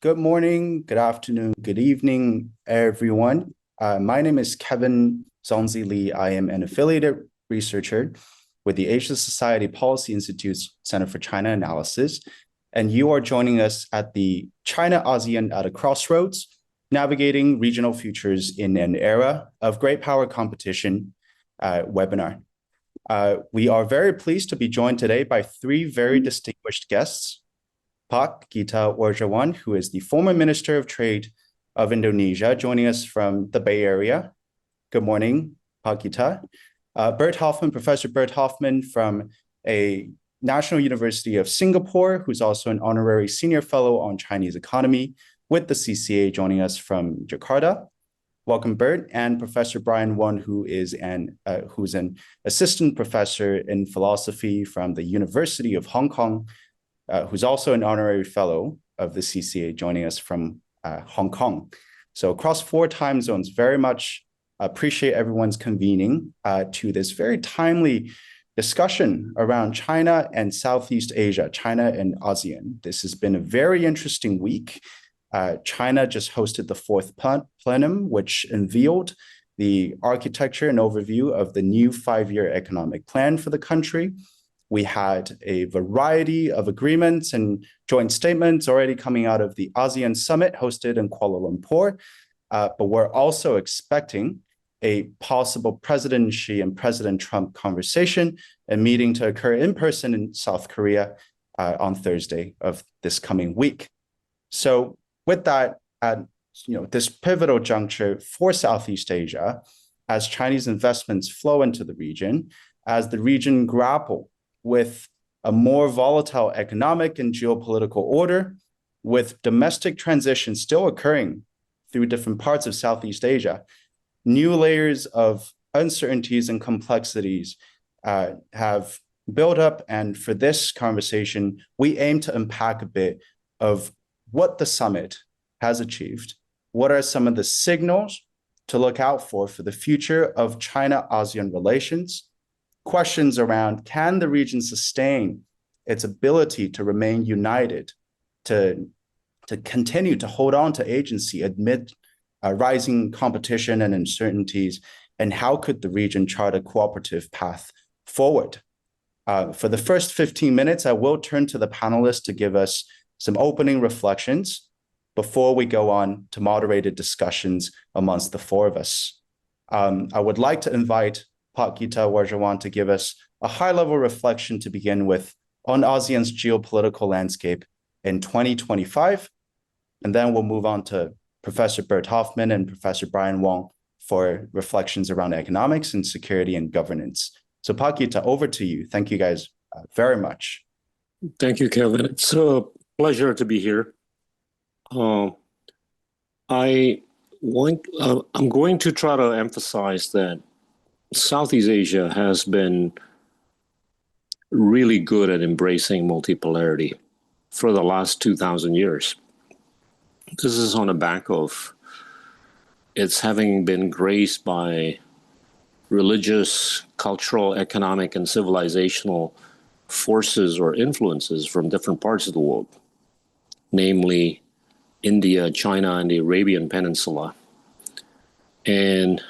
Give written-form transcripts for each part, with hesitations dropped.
Good morning, good afternoon, good evening, everyone. My name is Kevin Zongzi Lee. I am an affiliated researcher with the Asia Society Policy Institute's Center for China Analysis, and you are joining us at the China-ASEAN at a Crossroads, Navigating Regional Futures in an Era of Great Power Competition webinar. We are very pleased to be joined today by three very distinguished guests. Pak Gita Warjawan, who is the former Minister of Trade of Indonesia, joining us from the Bay Area. Good morning, Pak Gita. Bert Hoffman, Professor Bert Hoffman from a National University of Singapore, who's also an honorary senior fellow on Chinese economy with the CCA, joining us from Jakarta. Welcome, Bert, and Professor Brian Won, who's an assistant professor in philosophy from the University of Hong Kong, who's also an honorary fellow of the CCA, joining us from Hong Kong. So across 4 time zones, very much appreciate everyone's convening to this very timely discussion around China and Southeast Asia, China and ASEAN. This has been a very interesting week. China just hosted the 4th plenum, which unveiled the architecture and overview of the new 5-year economic plan for the country. We had a variety of agreements and joint statements already coming out of the ASEAN summit hosted in Kuala Lumpur, but we're also expecting a possible President Xi and President Trump conversation and meeting to occur in person in South Korea on Thursday of this coming week. So with that, at this pivotal juncture for Southeast Asia, as Chinese investments flow into the region, as the region grapple with a more volatile economic and geopolitical order, with domestic transition still occurring through different parts of Southeast Asia, new layers of uncertainties and complexities have built up. And for this conversation, we aim to unpack a bit of what the summit has achieved. What are some of the signals to look out for the future of China-ASEAN relations? Questions around, can the region sustain its ability to remain united, to continue to hold on to agency amid rising competition and uncertainties, and how could the region chart a cooperative path forward? For the first 15 minutes, I will turn to the panelists to give us some opening reflections before we go on to moderated discussions amongst the 4 of us. I would like to invite Pak Gita Warjawan to give us a high-level reflection to begin with on ASEAN's geopolitical landscape in 2025, and then we'll move on to Professor Bert Hoffman and Professor Brian Wong for reflections around economics and security and governance. So Pak Gita, over to you. Thank you guys very much. Thank you, Kevin. It's a pleasure to be here. I'm going to try to emphasize that Southeast Asia has been really good at embracing multipolarity for the last 2,000 years. This is on the back of its having been graced by religious, cultural, economic, and civilizational forces or influences from different parts of the world, namely India, China, and the Arabian Peninsula. And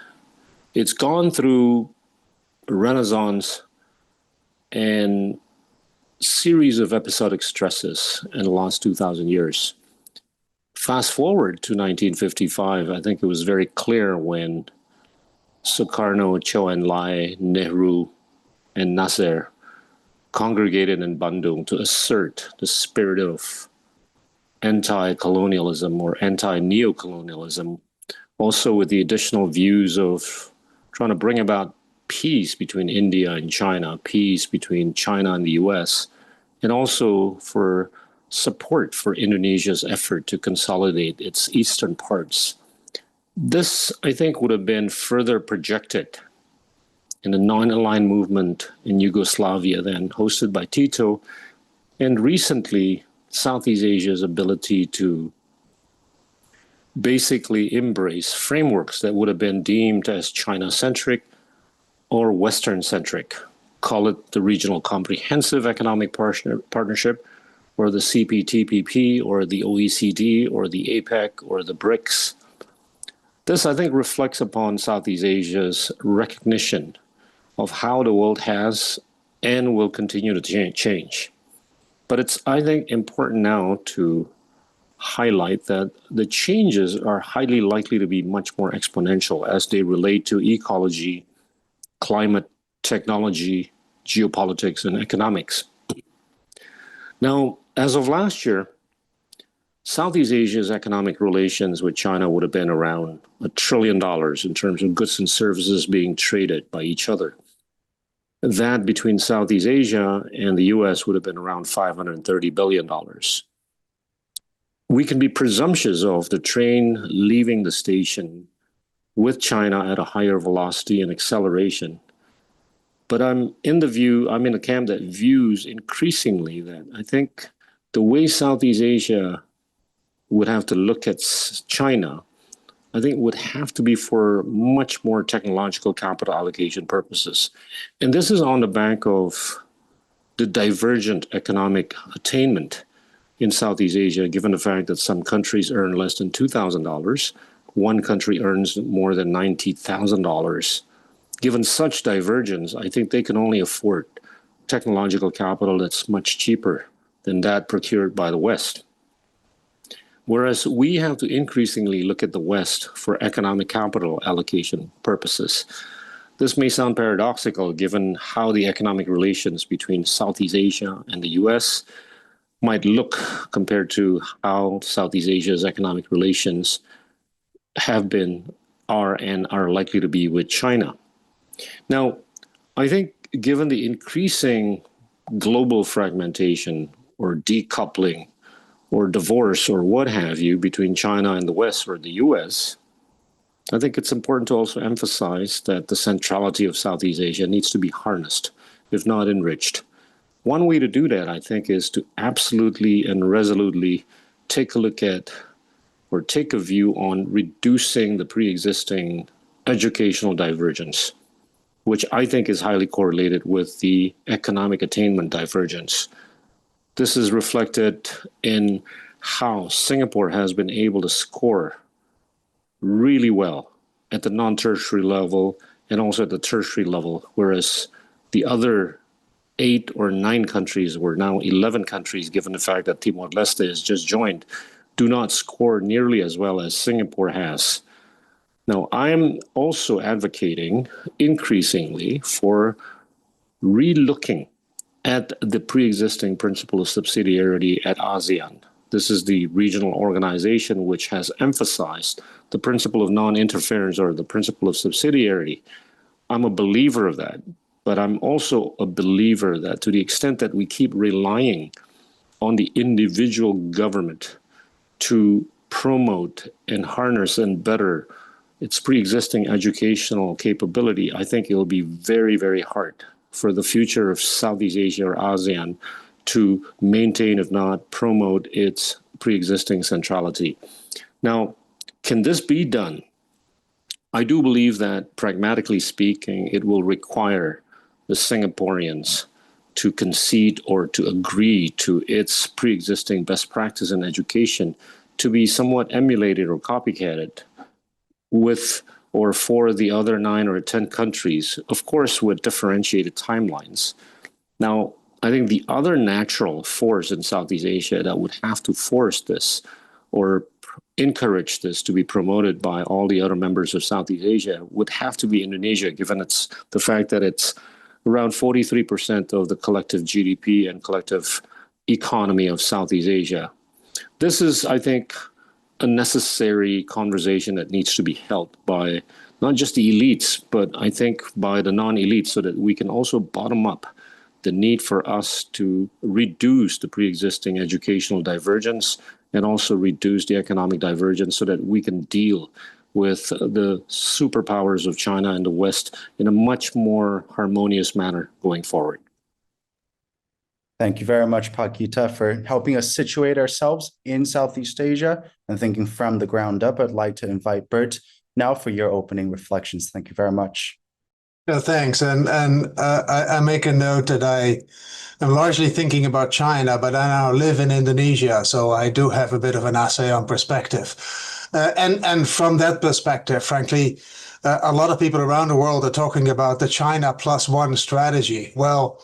it's gone through a renaissance and series of episodic stresses in the last 2,000 years. Fast forward to 1955, I think it was very clear when Sukarno, Zhou Enlai, Nehru, and Nasser congregated in Bandung to assert the spirit of anti-colonialism or anti-neocolonialism, also with the additional views of trying to bring about peace between India and China, peace between China and the US, and also for support for Indonesia's effort to consolidate its eastern parts. This, I think, would have been further projected in the non-aligned movement in Yugoslavia, then hosted by Tito, and recently Southeast Asia's ability to basically embrace frameworks that would have been deemed as China-centric or Western-centric. Call it the Regional Comprehensive Economic Partnership or the CPTPP or the OECD or the APEC or the BRICS. This, I think, reflects upon Southeast Asia's recognition of how the world has and will continue to change. But it's, I think, important now to highlight that the changes are highly likely to be much more exponential as they relate to ecology, climate, technology, geopolitics, and economics. Now, as of last year, Southeast Asia's economic relations with China would have been around $1 trillion in terms of goods and services being traded by each other. That between Southeast Asia and the US would have been around $530 billion. We can be presumptuous of the train leaving the station with China at a higher velocity and acceleration. But I'm in the camp that views increasingly that I think the way Southeast Asia would have to look at China, I think would have to be for much more technological capital allocation purposes. And this is on the back of the divergent economic attainment in Southeast Asia, given the fact that some countries earn less than $2,000, one country earns more than $90,000. Given such divergence, I think they can only afford technological capital that's much cheaper than that procured by the West. Whereas we have to increasingly look at the West for economic capital allocation purposes. This may sound paradoxical given how the economic relations between Southeast Asia and the US might look compared to how Southeast Asia's economic relations have been, are, and are likely to be with China. Now, I think given the increasing global fragmentation or decoupling or divorce or what have you between China and the West or the US, I think it's important to also emphasize that the centrality of Southeast Asia needs to be harnessed, if not enriched. One way to do that, I think, is to absolutely and resolutely take a look at or take a view on reducing the pre-existing educational divergence, which I think is highly correlated with the economic attainment divergence. This is reflected in how Singapore has been able to score really well at the non-tertiary level and also at the tertiary level, whereas the other 8 or 9 countries, or now 11 countries, given the fact that Timor-Leste has just joined, do not score nearly as well as Singapore has. Now, I am also advocating increasingly for relooking at the pre-existing principle of subsidiarity at ASEAN. This is the regional organization which has emphasized the principle of non-interference or the principle of subsidiarity. I'm a believer of that, but I'm also a believer that to the extent that we keep relying on the individual government to promote and harness and better its pre-existing educational capability, I think it will be very, very hard for the future of Southeast Asia or ASEAN to maintain, if not promote, its pre-existing centrality. Now, can this be done? I do believe that, pragmatically speaking, it will require the Singaporeans to concede or to agree to its pre-existing best practice in education to be somewhat emulated or copycatted with or for the other 9 or 10 countries, of course, with differentiated timelines. Now, I think the other natural force in Southeast Asia that would have to force this or encourage this to be promoted by all the other members of Southeast Asia would have to be Indonesia, given the fact that it's around 43% of the collective GDP and collective economy of Southeast Asia. This is, I think, a necessary conversation that needs to be held by not just the elites, but I think by the non-elites, so that we can also bottom up the need for us to reduce the pre-existing educational divergence and also reduce the economic divergence so that we can deal with the superpowers of China and the West in a much more harmonious manner going forward. Thank you very much, Pakita, for helping us situate ourselves in Southeast Asia and thinking from the ground up. I'd like to invite Bert now for your opening reflections. Thank you very much. Yeah, thanks. I make a note that I am largely thinking about China, but I now live in Indonesia, so I do have a bit of an ASEAN perspective. And from that perspective, frankly, a lot of people around the world are talking about the China plus one strategy. Well,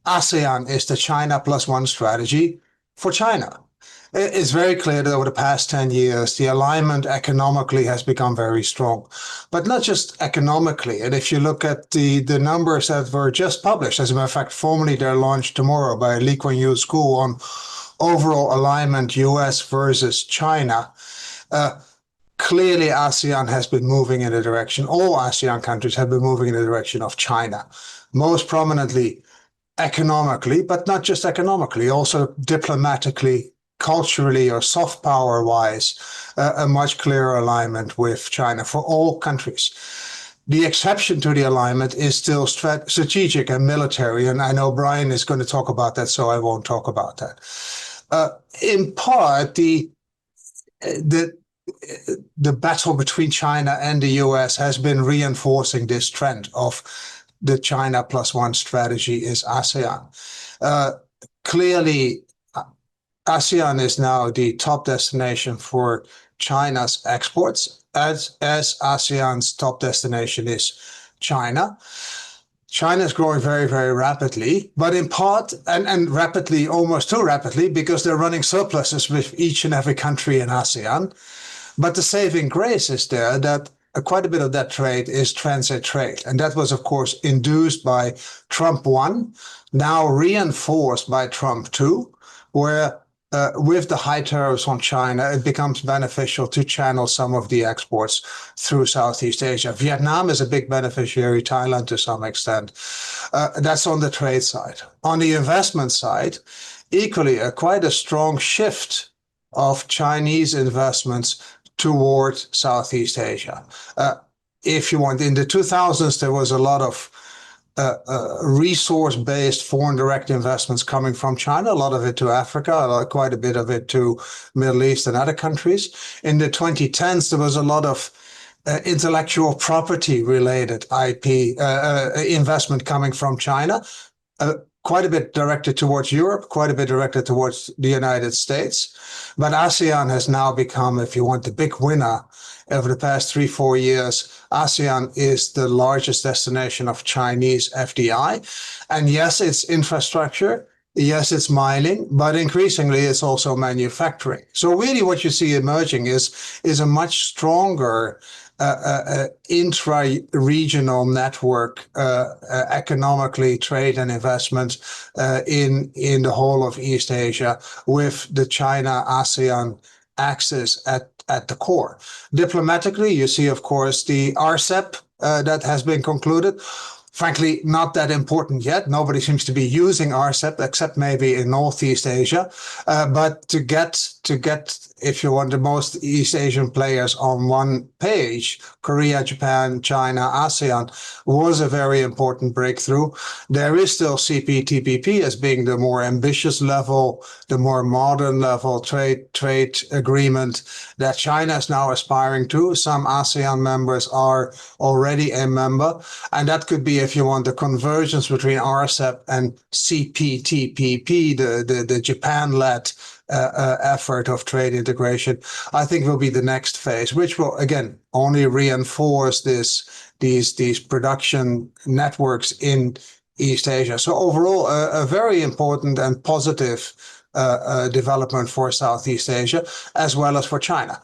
ASEAN is the China plus one strategy for China. It's very clear that over the past 10 years, the alignment economically has become very strong, but not just economically. And if you look at the numbers that were just published, as a matter of fact, formally they're launched tomorrow by Lee Kuan Yew School on overall alignment US versus China. Clearly, ASEAN has been moving in the direction, all ASEAN countries have been moving in the direction of China, most prominently economically, but not just economically, also diplomatically, culturally, or soft power wise, a much clearer alignment with China for all countries. The exception to the alignment is still strategic and military, and I know Brian is going to talk about that, so I won't talk about that. In part, the battle between China and the US has been reinforcing this trend of the China plus one strategy is ASEAN. Clearly, ASEAN is now the top destination for China's exports, as ASEAN's top destination is China. China is growing very, very rapidly, but in part, and rapidly, almost too rapidly, because they're running surpluses with each and every country in ASEAN. But the saving grace is there that quite a bit of that trade is transit trade. And that was, of course, induced by Trump 1, now reinforced by Trump 2, where with the high tariffs on China, it becomes beneficial to channel some of the exports through Southeast Asia. Vietnam is a big beneficiary, Thailand to some extent. That's on the trade side. On the investment side, equally, quite a strong shift of Chinese investments toward Southeast Asia. If you want, in the 2000s, there was a lot of resource-based foreign direct investments coming from China, a lot of it to Africa, quite a bit of it to Middle East and other countries. In the 2010s, there was a lot of intellectual property related IP investment coming from China, quite a bit directed towards Europe, quite a bit directed towards the United States. But ASEAN has now become, if you want, the big winner over the past 3-4 years. ASEAN is the largest destination of Chinese FDI. And yes, it's infrastructure. Yes, it's mining, but increasingly it's also manufacturing. So really what you see emerging is a much stronger intra-regional network, economically, trade and investment in the whole of East Asia, with the China-ASEAN axis at the core. Diplomatically, you see, of course, the RCEP that has been concluded. Frankly, not that important yet. Nobody seems to be using RCEP except maybe in Northeast Asia. But to get, if you want, the most East Asian players on one page, Korea, Japan, China, ASEAN, was a very important breakthrough. There is still CPTPP as being the more ambitious level, the more modern level trade agreement that China is now aspiring to. Some ASEAN members are already a member, and that could be, if you want, the convergence between RCEP and CPTPP, the Japan-led effort of trade integration, I think will be the next phase, which will again only reinforce these production networks in East Asia. So overall, a very important and positive development for Southeast Asia, as well as for China.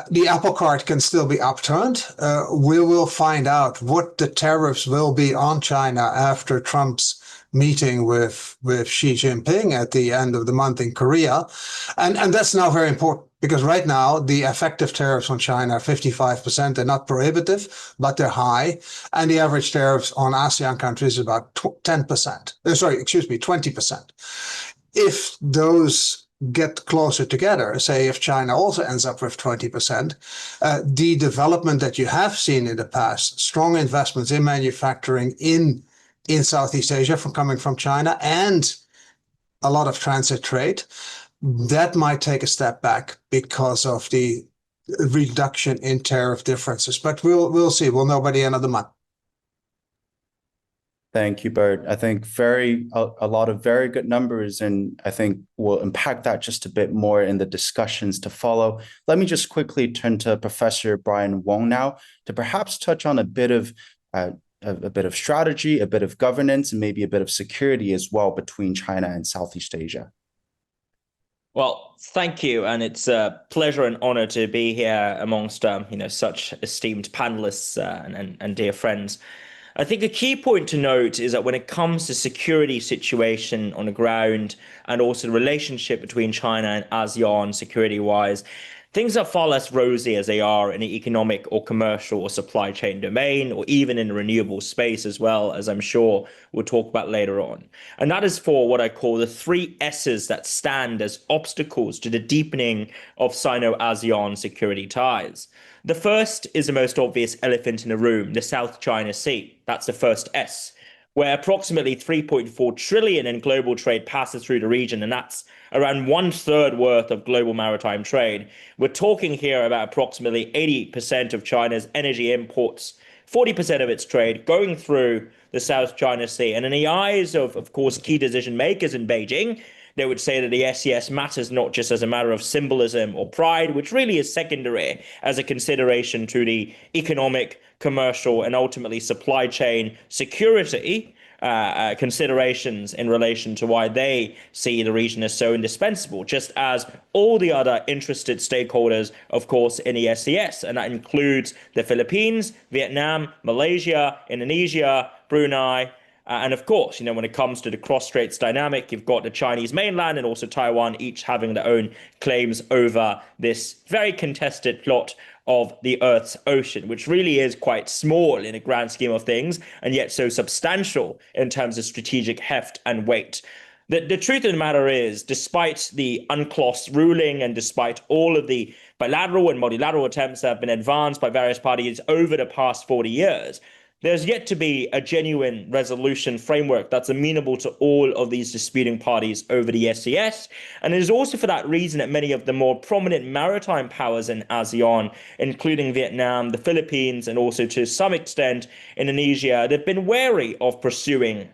The apple cart can still be upturned. We will find out what the tariffs will be on China after Trump's meeting with Xi Jinping at the end of the month in Korea. And that's now very important, because right now the effective tariffs on China are 55%. They're not prohibitive, but they're high. And the average tariffs on ASEAN countries is about 20%. If those get closer together, say if China also ends up with 20%, the development that you have seen in the past, strong investments in manufacturing in Southeast Asia coming from China, and a lot of transit trade, that might take a step back because of the reduction in tariff differences. But we'll see. We'll know by the end of the month. Thank you, Bert. I think a lot of very good numbers, and I think we'll unpack that just a bit more in the discussions to follow. Let me just quickly turn to Professor Brian Wong now to perhaps touch on uh, a bit of strategy, a bit of governance, and maybe a bit of security as well between China and Southeast Asia. Well, thank you, and it's a pleasure and honor to be here amongst such esteemed panelists and dear friends. I think a key point to note is that when it comes to security situation on the ground and also the relationship between China and ASEAN security-wise, things are far less rosy as they are in the economic or commercial or supply chain domain, or even in the renewable space as well, as I'm sure we'll talk about later on. And that is for what I call the three S's that stand as obstacles to the deepening of Sino-ASEAN security ties. The first is the most obvious elephant in the room, the South China Sea. That's the first S, where approximately 3.4 trillion in global trade passes through the region, and that's around 1/3 worth of global maritime trade. We're talking here about approximately 80% of China's energy imports, 40% of its trade going through the South China Sea. And in the eyes of course, key decision makers in Beijing, they would say that the SCS matters not just as a matter of symbolism or pride, which really is secondary as a consideration to the economic, commercial, and ultimately supply chain security considerations in relation to why they see the region as so indispensable, just as all the other interested stakeholders, of course, in the SCS. And that includes the Philippines, Vietnam, Malaysia, Indonesia, Brunei, and of course, when it comes to the Crossroads dynamic, you've got the Chinese mainland and also Taiwan, each having their own claims over this very contested plot of the Earth's ocean, which really is quite small in a grand scheme of things, and yet so substantial in terms of strategic heft and weight. The truth of the matter is, despite the UNCLOS ruling and despite all of the bilateral and multilateral attempts that have been advanced by various parties over the past 40 years, there's yet to be a genuine resolution framework that's amenable to all of these disputing parties over the SCS. And it is also for that reason that many of the more prominent maritime powers in ASEAN, including Vietnam, the Philippines, and also to some extent Indonesia, they've been wary of pursuing,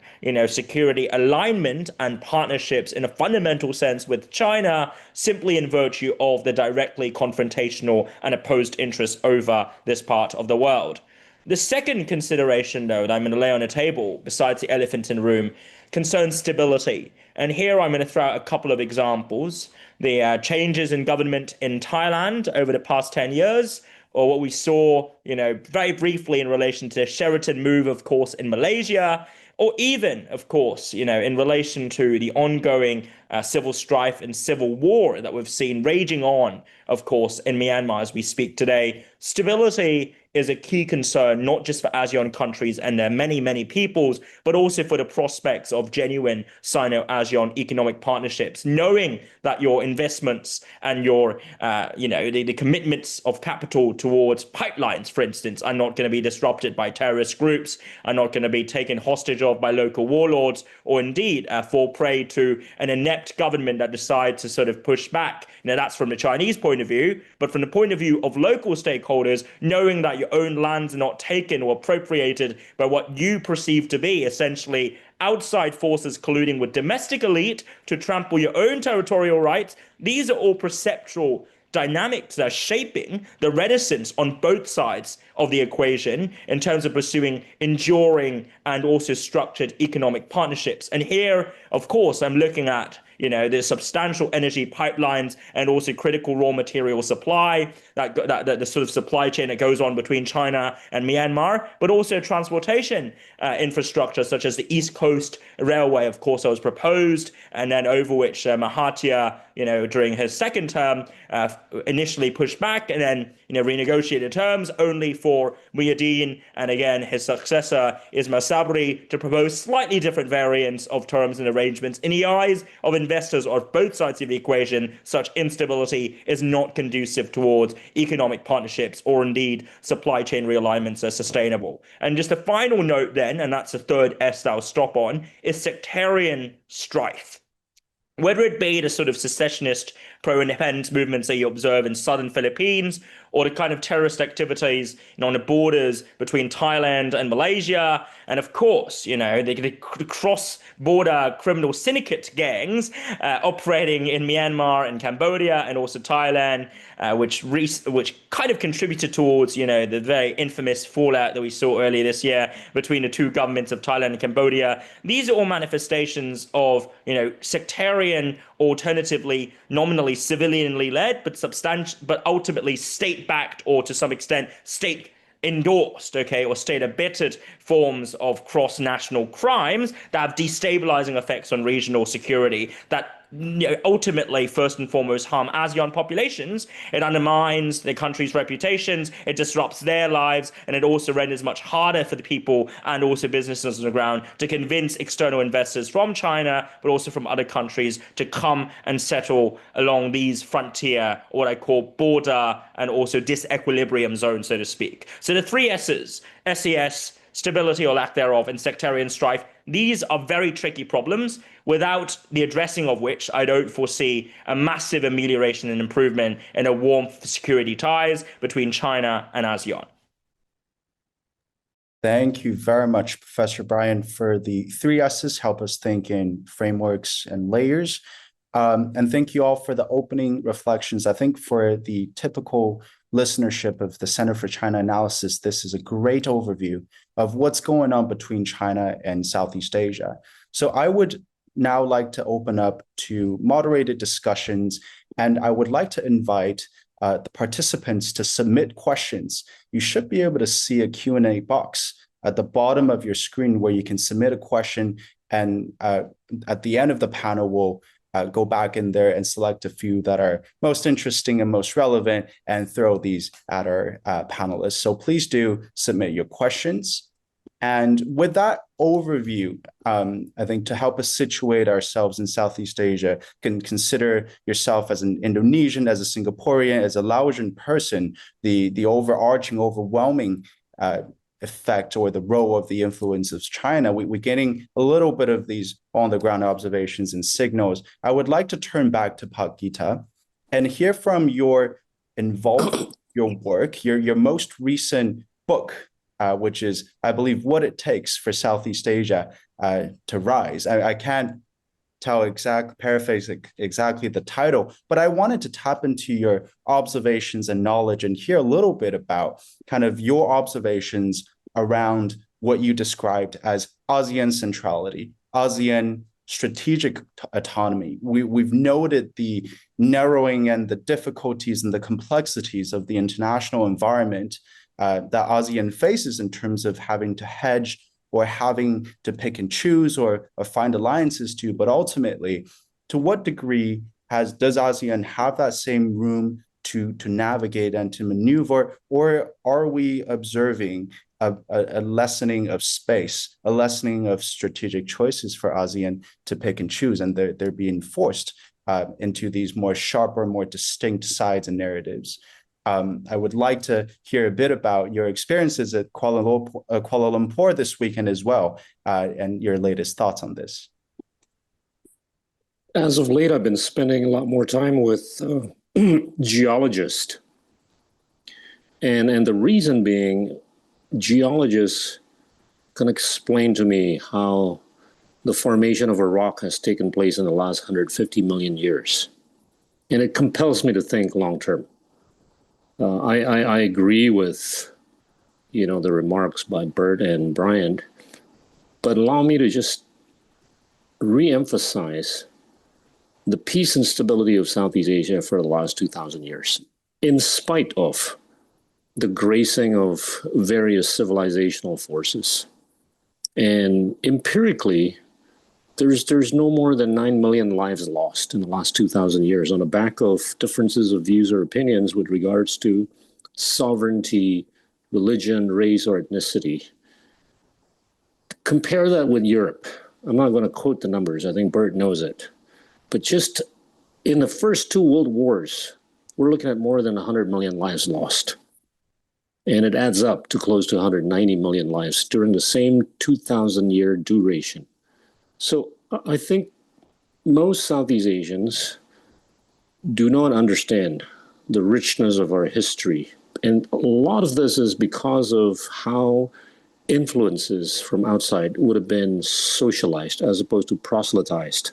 security alignment and partnerships in a fundamental sense with China, simply in virtue of the directly confrontational and opposed interests over this part of the world. The second consideration, though, that I'm going to lay on the table, besides the elephant in the room, concerns stability. And here I'm going to throw out a couple of examples. The changes in government in Thailand over the past 10 years, or what we saw, very briefly in relation to the Sheraton move, of course, in Malaysia, or even, of course, in relation to the ongoing civil strife and civil war that we've seen raging on, of course, in Myanmar as we speak today. Stability is a key concern, not just for ASEAN countries and their many, many peoples, but also for the prospects of genuine Sino-ASEAN economic partnerships, knowing that your investments and your, the commitments of capital towards pipelines, for instance, are not going to be disrupted by terrorist groups, are not going to be taken hostage of by local warlords, or indeed fall prey to an inept government that decides to sort of push back. That's from the Chinese point of view, but from the point of view of local stakeholders, knowing that your own lands are not taken or appropriated by what you perceive to be essentially outside forces colluding with domestic elite to trample your own territorial rights. These are all perceptual dynamics that are shaping the reticence on both sides of the equation in terms of pursuing enduring and also structured economic partnerships. And here, of course, I'm looking at the substantial energy pipelines and also critical raw material supply, that the sort of supply chain that goes on between China and Myanmar, but also transportation infrastructure such as the East Coast Railway, of course, that was proposed, and then over which Mahathir, during his second term, initially pushed back and then renegotiated terms, only for Muhyiddin and again his successor Ismail Sabri to propose slightly different variants of terms and arrangements. In the eyes of investors on both sides of the equation, such instability is not conducive towards economic partnerships or indeed supply chain realignments as sustainable. And just a final note then, and that's the third S that I'll stop on, is sectarian strife. Whether it be the sort of secessionist pro-independence movements that you observe in southern Philippines or the kind of terrorist activities, on the borders between Thailand and Malaysia, and of course, the cross-border criminal syndicate gangs operating in Myanmar and Cambodia and also Thailand, which kind of contributed towards, the very infamous fallout that we saw earlier this year between the two governments of Thailand and Cambodia. These are all manifestations of, sectarian, alternatively nominally civilianly led, but ultimately state-backed or to some extent state endorsed, or state abetted forms of cross-national crimes that have destabilizing effects on regional security that ultimately, first and foremost, harm ASEAN populations. It undermines the country's reputations, it disrupts their lives, and it also renders much harder for the people and also businesses on the ground to convince external investors from China, but also from other countries, to come and settle along these frontier, or what I call border and also disequilibrium zones, so to speak. So the three S's, SES, stability or lack thereof, and sectarian strife, these are very tricky problems, without the addressing of which I don't foresee a massive amelioration and improvement in a warmth for security ties between China and ASEAN. Thank you very much, Professor Brian, for the three S's, help us think in frameworks and layers. And thank you all for the opening reflections. I think for the typical listenership of the Center for China Analysis, this is a great overview of what's going on between China and Southeast Asia. So I would now like to open up to moderated discussions, and I would like to invite the participants to submit questions. You should be able to see a Q&A box at the bottom of your screen where you can submit a question, and at the end of the panel, we'll go back in there and select a few that are most interesting and most relevant and throw these at our panelists. So please do submit your questions. And with that overview, I think to help us situate ourselves in Southeast Asia, can consider yourself as an Indonesian, as a Singaporean, as a Laotian person, the overarching, overwhelming effect or the role of the influence of China. We're getting a little bit of these on-the-ground observations and signals. I would like to turn back to Pak Gita and hear from your involvement, your work, your most recent book, which is, I believe, What It Takes for Southeast Asia to Rise. I can't paraphrase exactly the title, but I wanted to tap into your observations and knowledge and hear a little bit about kind of your observations around what you described as ASEAN centrality, ASEAN strategic autonomy. We've noted the narrowing and the difficulties and the complexities of the international environment that ASEAN faces in terms of having to hedge or having to pick and choose or find alliances to, but ultimately, to what degree does ASEAN have that same room to navigate and to maneuver, or are we observing a lessening of space, a lessening of strategic choices for ASEAN to pick and choose, and they're being forced into these more sharper, more distinct sides and narratives? I would like to hear a bit about your experiences at Kuala Lumpur this weekend as well, and your latest thoughts on this. As of late, I've been spending a lot more time with geologists. And the reason being, geologists can explain to me how the formation of a rock has taken place in the last 150 million years. And it compels me to think long term. I agree with, the remarks by Bert and Brian, but allow me to just re-emphasize the peace and stability of Southeast Asia for the last 2,000 years, in spite of the gracing of various civilizational forces. And empirically, there's no more than 9 million lives lost in the last 2,000 years on the back of differences of views or opinions with regards to sovereignty, religion, race, or ethnicity. Compare that with Europe. I'm not going to quote the numbers. I think Bert knows it. But just in the first two world wars, we're looking at more than 100 million lives lost. And it adds up to close to 190 million lives during the same 2,000-year duration. So I think most Southeast Asians do not understand the richness of our history And a lot of this is because of how influences from outside would have been socialized as opposed to proselytized,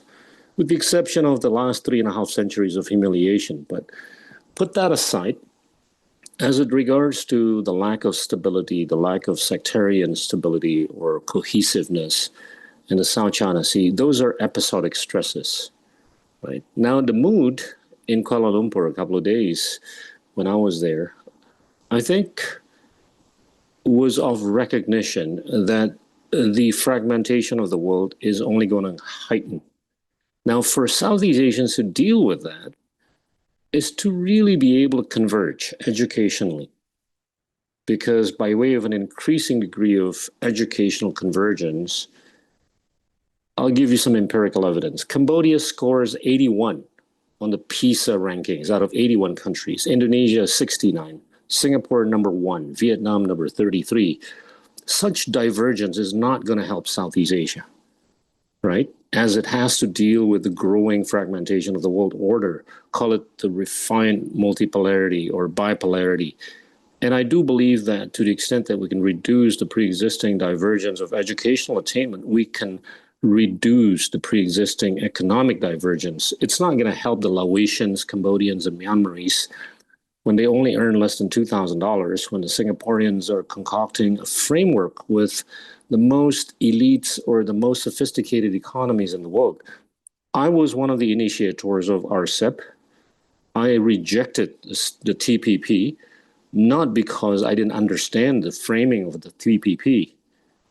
with the exception of the last 3.5 centuries of humiliation. But put that aside, as it regards to the lack of stability, the lack of sectarian stability or cohesiveness in the South China Sea, those are episodic stresses, right? Now, the mood in Kuala Lumpur a couple of days when I was there, I think was of recognition that the fragmentation of the world is only going to heighten. Now, for Southeast Asians to deal with that is to really be able to converge educationally, because by way of an increasing degree of educational convergence, I'll give you some empirical evidence. Cambodia scores 81 on the PISA rankings out of 81 countries. Indonesia, 69. Singapore, number 1. Vietnam, number 33. Such divergence is not going to help Southeast Asia, right? As it has to deal with the growing fragmentation of the world order, call it the refined multipolarity or bipolarity. And I do believe that to the extent that we can reduce the pre-existing divergence of educational attainment, we can reduce the pre-existing economic divergence. It's not going to help the Laotians, Cambodians, and Myanmaris when they only earn less than $2,000, when the Singaporeans are concocting a framework with the most elites or the most sophisticated economies in the world. I was one of the initiators of RCEP. I rejected the TPP, not because I didn't understand the framing of the TPP,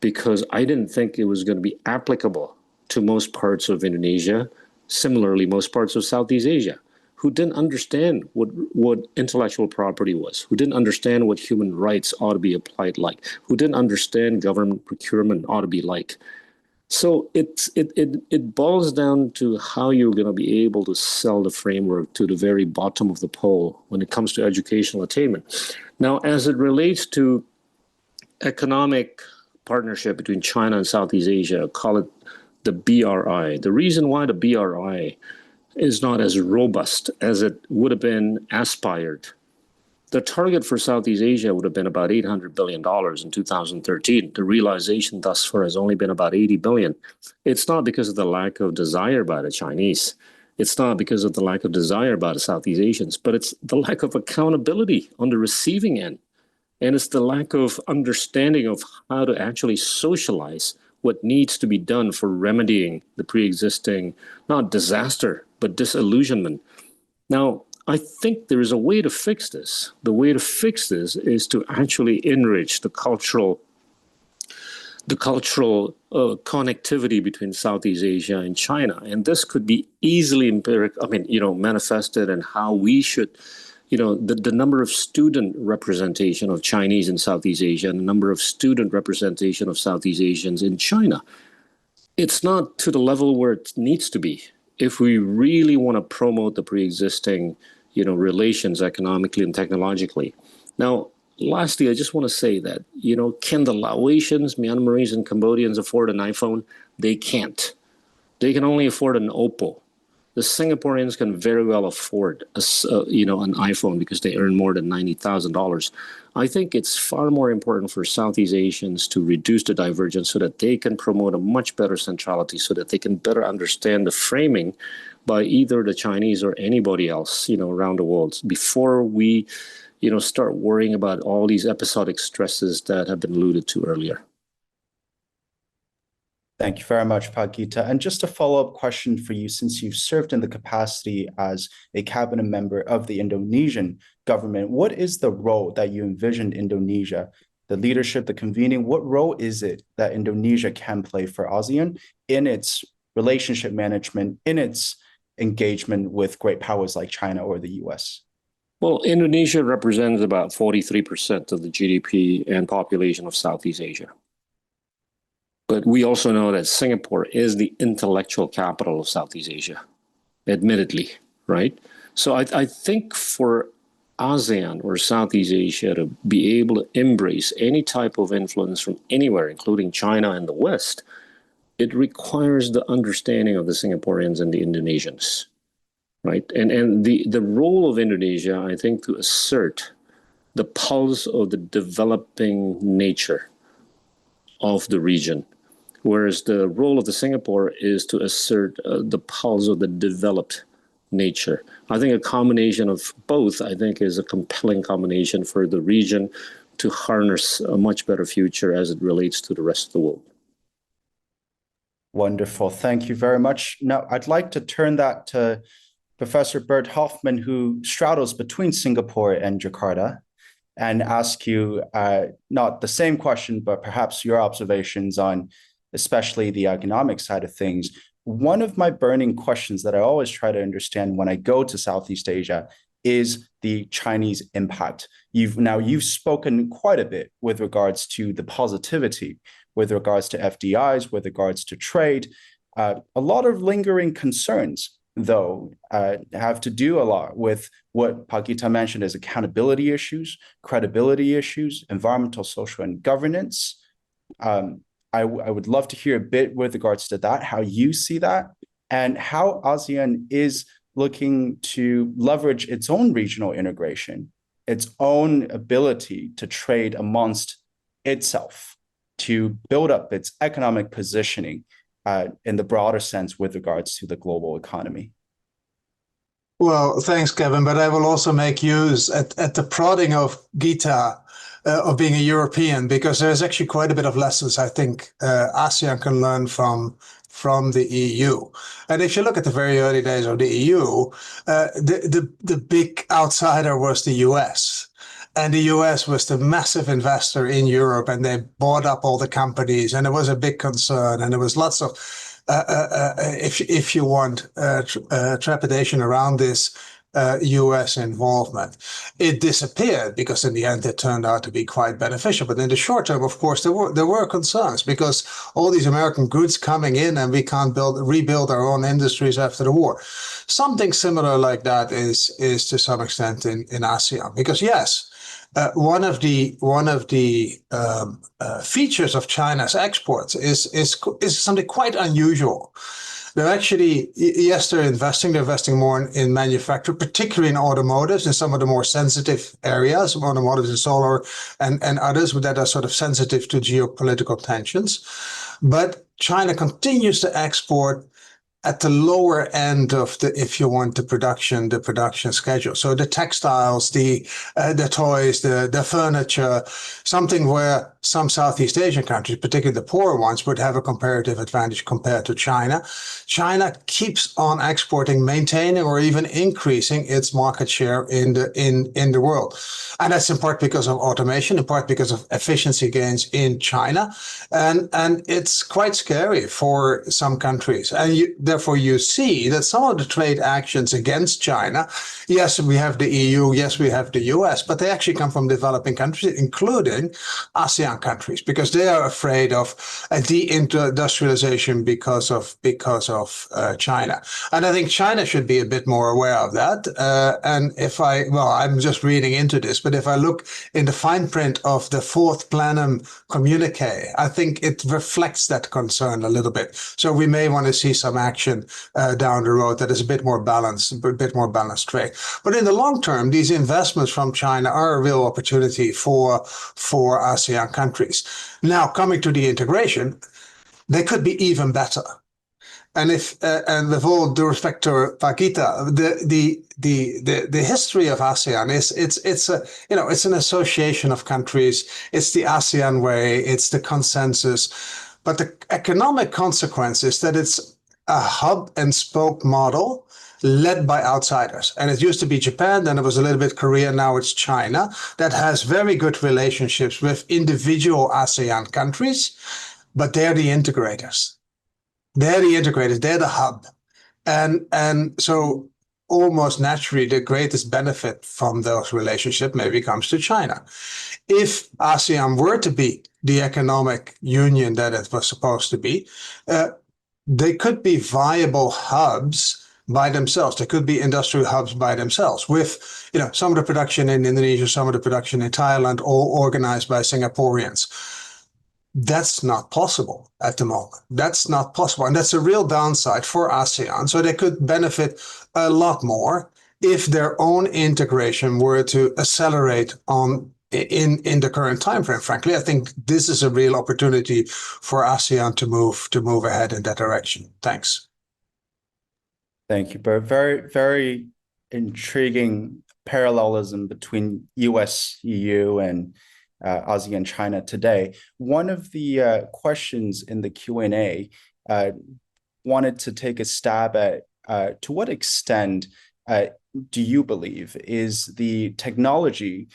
because I didn't think it was going to be applicable to most parts of Indonesia, similarly most parts of Southeast Asia, who didn't understand what intellectual property was, who didn't understand what human rights ought to be applied like, who didn't understand government procurement ought to be like. So it boils down to how you're going to be able to sell the framework to the very bottom of the pole when it comes to educational attainment. Now, as it relates to economic partnership between China and Southeast Asia, call it the BRI. The reason why the BRI is not as robust as it would have been aspired. The target for Southeast Asia would have been about $800 billion in 2013. The realization thus far has only been about $80 billion. It's not because of the lack of desire by the Chinese. It's not because of the lack of desire by the Southeast Asians, but it's the lack of accountability on the receiving end. And it's the lack of understanding of how to actually socialize what needs to be done for remedying the pre-existing, not disaster, but disillusionment. Now, I think there is a way to fix this. The way to fix this is to actually enrich the cultural connectivity between Southeast Asia and China. And this could be easily manifested in how we should, the number of student representation of Chinese in Southeast Asia and the number of student representation of Southeast Asians in China. It's not to the level where it needs to be. If we really want to promote the pre-existing, relations economically and technologically. Now, lastly, I just want to say that, can the Laotians, Myanmaris, and Cambodians afford an iPhone? They can't. They can only afford an Oppo. The Singaporeans can very well afford, an iPhone because they earn more than $90,000. I think it's far more important for Southeast Asians to reduce the divergence so that they can promote a much better centrality, so that they can better understand the framing by either the Chinese or anybody else, around the world before we, start worrying about all these episodic stresses that have been alluded to earlier. Thank you very much, Pagita. And just a follow-up question for you, since you've served in the capacity as a cabinet member of the Indonesian government, what is the role that you envisioned Indonesia, the leadership, the convening, what role is it that Indonesia can play for ASEAN in its relationship management, in its engagement with great powers like China or the US? Well, Indonesia represents about 43% of the GDP and population of Southeast Asia. But we also know that Singapore is the intellectual capital of Southeast Asia, admittedly, right? So I think for ASEAN or Southeast Asia to be able to embrace any type of influence from anywhere, including China and the West, it requires the understanding of the Singaporeans and the Indonesians, right? And the role of Indonesia, I think, to assert the pulse of the developing nature of the region, whereas the role of the Singapore is to assert the pulse of the developed nature. I think a combination of both, I think, is a compelling combination for the region to harness a much better future as it relates to the rest of the world. Wonderful. Thank you very much. Now, I'd like to turn that to Professor Bert Hoffman, who straddles between Singapore and Jakarta, and ask you not the same question, but perhaps your observations on especially the economic side of things. One of my burning questions that I always try to understand when I go to Southeast Asia is the Chinese impact. You've spoken quite a bit with regards to the positivity, with regards to FDIs, with regards to trade. A lot of lingering concerns, though, have to do a lot with what Pakita mentioned as accountability issues, credibility issues, environmental, social, and governance. I would love to hear a bit with regards to that, how you see that, and how ASEAN is looking to leverage its own regional integration, its own ability to trade amongst itself, to build up its economic positioning in the broader sense with regards to the global economy. Well, thanks, Kevin. But I will also make use at the prodding of Gita of being a European, because there's actually quite a bit of lessons I think ASEAN can learn from the EU. And if you look at the very early days of the EU, the big outsider was the US. And the US was the massive investor in Europe, and they bought up all the companies, and it was a big concern, and there was lots of, if you want, trepidation around this US involvement. It disappeared because in the end it turned out to be quite beneficial. But in the short term, of course, there were concerns because all these American goods coming in and we can't rebuild our own industries after the war. Something similar like that is to some extent in ASEAN. Because yes, one of the features of China's exports is something quite unusual. They're actually, yes, they're investing more in manufacturing, particularly in automotives, in some of the more sensitive areas, automotives and solar and others that are sort of sensitive to geopolitical tensions. But China continues to export at the lower end of the, if you want, the production schedule. So the textiles, the toys, the furniture, something where some Southeast Asian countries, particularly the poorer ones, would have a comparative advantage compared to China. China keeps on exporting, maintaining, or even increasing its market share in the world. And that's in part because of automation, in part because of efficiency gains in China. And it's quite scary for some countries. And therefore, you see that some of the trade actions against China, yes, we have the EU, yes, we have the US, but they actually come from developing countries, including ASEAN countries, because they are afraid of a deindustrialization because of China. And I think China should be a bit more aware of that. And I'm just reading into this, but if I look in the fine print of the fourth plenum communique, I think it reflects that concern a little bit. So we may want to see some action down the road that is a bit more balanced trade. But in the long term, these investments from China are a real opportunity for ASEAN countries. Now, coming to the integration, they could be even better. And and with all due respect to Pakita, the history of ASEAN it's an association of countries. It's the ASEAN way. It's the consensus. But the economic consequence is that it's a hub and spoke model led by outsiders. And it used to be Japan, then it was a little bit Korea, now it's China, that has very good relationships with individual ASEAN countries, but they're the integrators. They're the hub. And so almost naturally, the greatest benefit from those relationships maybe comes to China. If ASEAN were to be the economic union that it was supposed to be, they could be viable hubs by themselves. They could be industrial hubs by themselves with, some of the production in Indonesia, some of the production in Thailand, all organized by Singaporeans. That's not possible at the moment. That's not possible. And that's a real downside for ASEAN. So they could benefit a lot more if their own integration were to accelerate in the current time frame. Frankly, I think this is a real opportunity for ASEAN to move ahead in that direction. Thanks. Thank you, Bert. Very, very intriguing parallelism between US, EU, and ASEAN China today. One of the questions in the Q&A wanted to take a stab at to what extent do you believe is the technology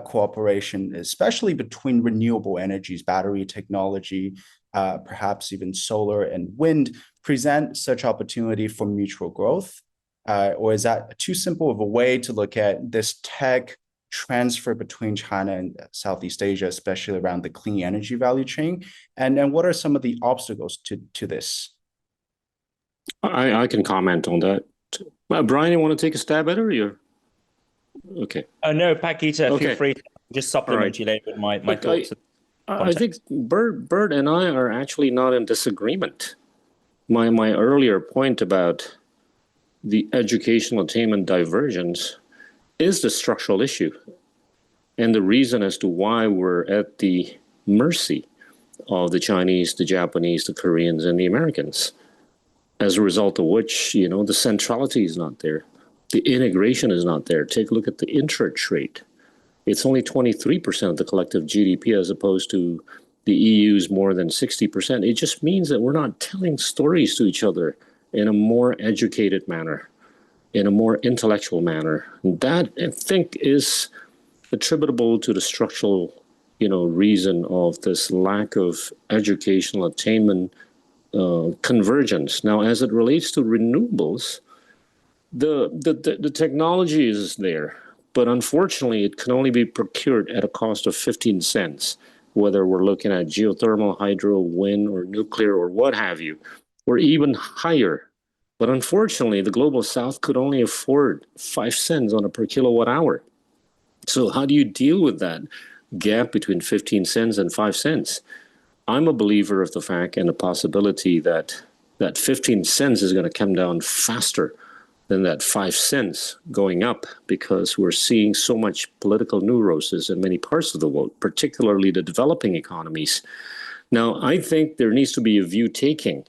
cooperation, especially between renewable energies, battery technology, perhaps even solar and wind, present such opportunity for mutual growth? Or is that too simple of a way to look at this tech transfer between China and Southeast Asia, especially around the clean energy value chain? And what are some of the obstacles to this? I can comment on that. Brian, you want to take a stab at it, or you're okay? No, Pakita, Okay. feel free to just supplement you later with my thoughts. I think Bert and I are actually not in disagreement. My earlier point about the educational attainment divergence is the structural issue, and the reason as to why we're at the mercy of the Chinese, the Japanese, the Koreans, and the Americans. As a result of which, the centrality is not there. The integration is not there. Take a look at the intra-trade. It's only 23% of the collective GDP as opposed to the EU's more than 60%. It just means that we're not telling stories to each other in a more educated manner, in a more intellectual manner. That, I think, is attributable to the structural, reason of this lack of educational attainment convergence. Now, as it relates to renewables, the technology is there, but unfortunately, it can only be procured at a cost of 15 cents, whether we're looking at geothermal, hydro, wind, or nuclear, or what have you, or even higher. But unfortunately, the global south could only afford 5 cents on a per kilowatt hour. So how do you deal with that gap between 15 cents and 5 cents? I'm a believer of the fact and the possibility that 15 cents is going to come down faster than that 5 cents going up, because we're seeing so much political neurosis in many parts of the world, particularly the developing economies. Now, I think there needs to be a view taking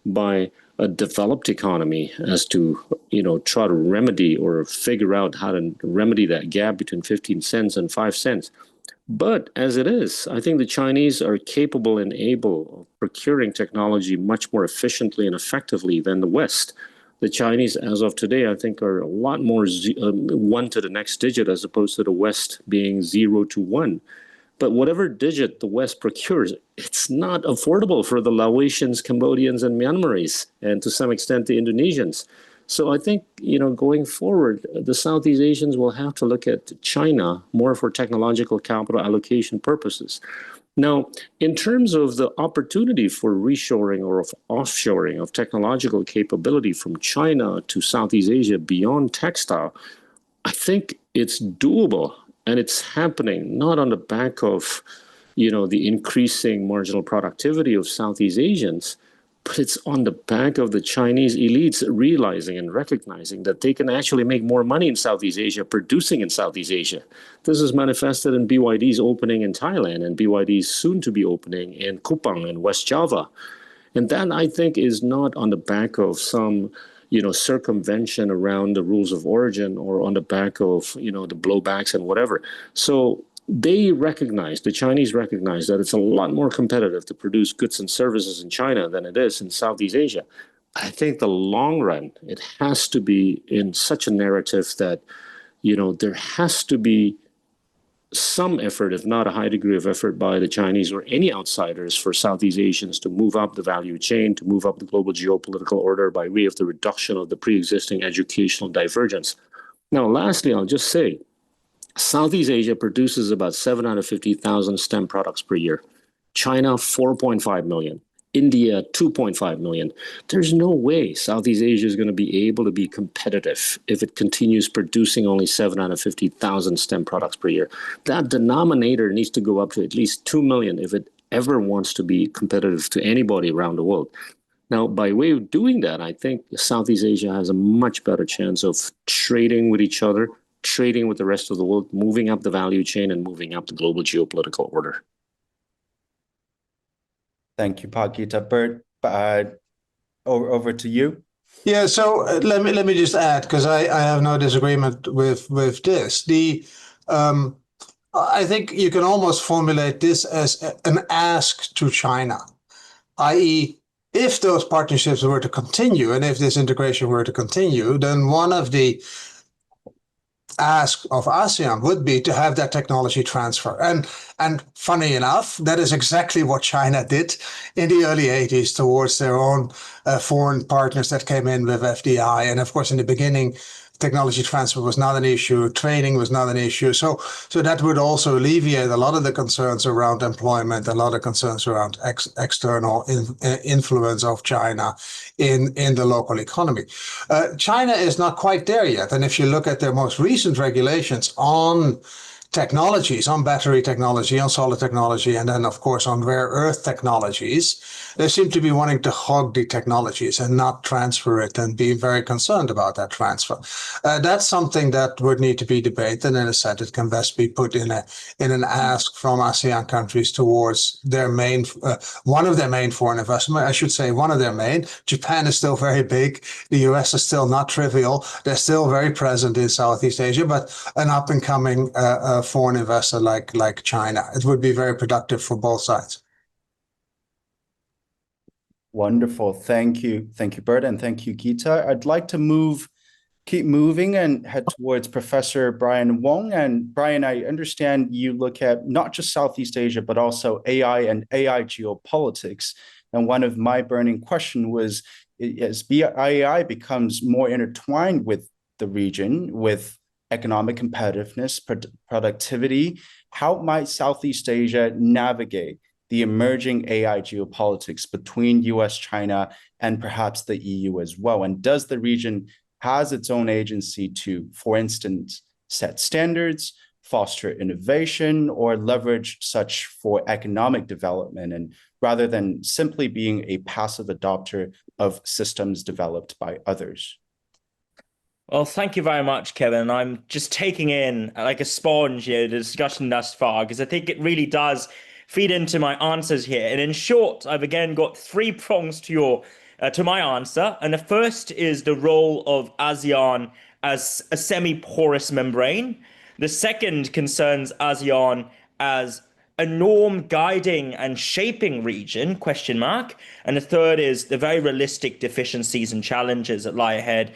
by a developed economy as to, try to remedy or figure out how to remedy that gap between 15 cents and 5 cents. But as it is, I think the Chinese are capable and able of procuring technology much more efficiently and effectively than the West. The Chinese, as of today, I think are a lot more 1 to the next digit as opposed to the West being 0 to 1. But whatever digit the West procures, it's not affordable for the Laotians, Cambodians, and Myanmaris, and to some extent the Indonesians. So I think, going forward, the Southeast Asians will have to look at China more for technological capital allocation purposes. Now, in terms of the opportunity for reshoring or of offshoring of technological capability from China to Southeast Asia beyond textile, I think it's doable, and it's happening not on the back of, the increasing marginal productivity of Southeast Asians, but it's on the back of the Chinese elites realizing and recognizing that they can actually make more money in Southeast Asia, producing in Southeast Asia. This is manifested in BYD's opening in Thailand and BYD's soon to be opening in Kupang in West Java. And that, I think, is not on the back of some, circumvention around the rules of origin or on the back of, the blowbacks and whatever. So they recognize, the Chinese recognize, that it's a lot more competitive to produce goods and services in China than it is in Southeast Asia. I think the long run, it has to be in such a narrative that, there has to be some effort, if not a high degree of effort by the Chinese or any outsiders for Southeast Asians to move up the value chain, to move up the global geopolitical order by way of the reduction of the pre-existing educational divergence. Now, lastly, I'll just say, Southeast Asia produces about 750,000 STEM products per year. China, 4.5 million. India, 2.5 million. There's no way Southeast Asia is going to be able to be competitive if it continues producing only 750,000 STEM products per year. That denominator needs to go up to at least 2 million if it ever wants to be competitive to anybody around the world. Now, by way of doing that, I think Southeast Asia has a much better chance of trading with each other, trading with the rest of the world, moving up the value chain and moving up the global geopolitical order. Thank you, Pak Gita. Bert, over to you. Yeah, so let me just add, because I have no disagreement with this. I think you can almost formulate this as an ask to China, i.e., if those partnerships were to continue and if this integration were to continue, then one of the ask of ASEAN would be to have that technology transfer. And funny enough, that is exactly what China did in the early 80s towards their own foreign partners that came in with FDI. And of course, in the beginning, technology transfer was not an issue, training was not an issue. So that would also alleviate a lot of the concerns around employment, a lot of concerns around external influence of China in the local economy. China is not quite there yet. And if you look at their most recent regulations on technologies, on battery technology, on solar technology, and then, of course, on rare earth technologies, they seem to be wanting to hog the technologies and not transfer it and be very concerned about that transfer. That's something that would need to be debated, and in a sense, it can best be put in an ask from ASEAN countries towards their main, one of their main foreign investment. I should say one of their main. Japan is still very big. The US is still not trivial. They're still very present in Southeast Asia, but an up-and-coming foreign investor like China. It would be very productive for both sides. Wonderful. Thank you. Thank you, Bert, and thank you, Gita. I'd like to keep moving and head towards Professor Brian Wong. And Brian, I understand you look at not just Southeast Asia, but also AI and AI geopolitics. And one of my burning question was, as AI becomes more intertwined with the region, with economic competitiveness, productivity, how might Southeast Asia navigate the emerging AI geopolitics between US, China, and perhaps the EU as well? And does the region has its own agency to, for instance, set standards, foster innovation, or leverage such for economic development, and rather than simply being a passive adopter of systems developed by others? Well, thank you very much, Kevin. I'm just taking in like a sponge, the discussion thus far, because I think it really does feed into my answers here. And in short, I've again got three prongs to my answer. And the first is the role of ASEAN as a semi-porous membrane. The second concerns ASEAN as a norm guiding and shaping region, question mark. And the third is the very realistic deficiencies and challenges that lie ahead,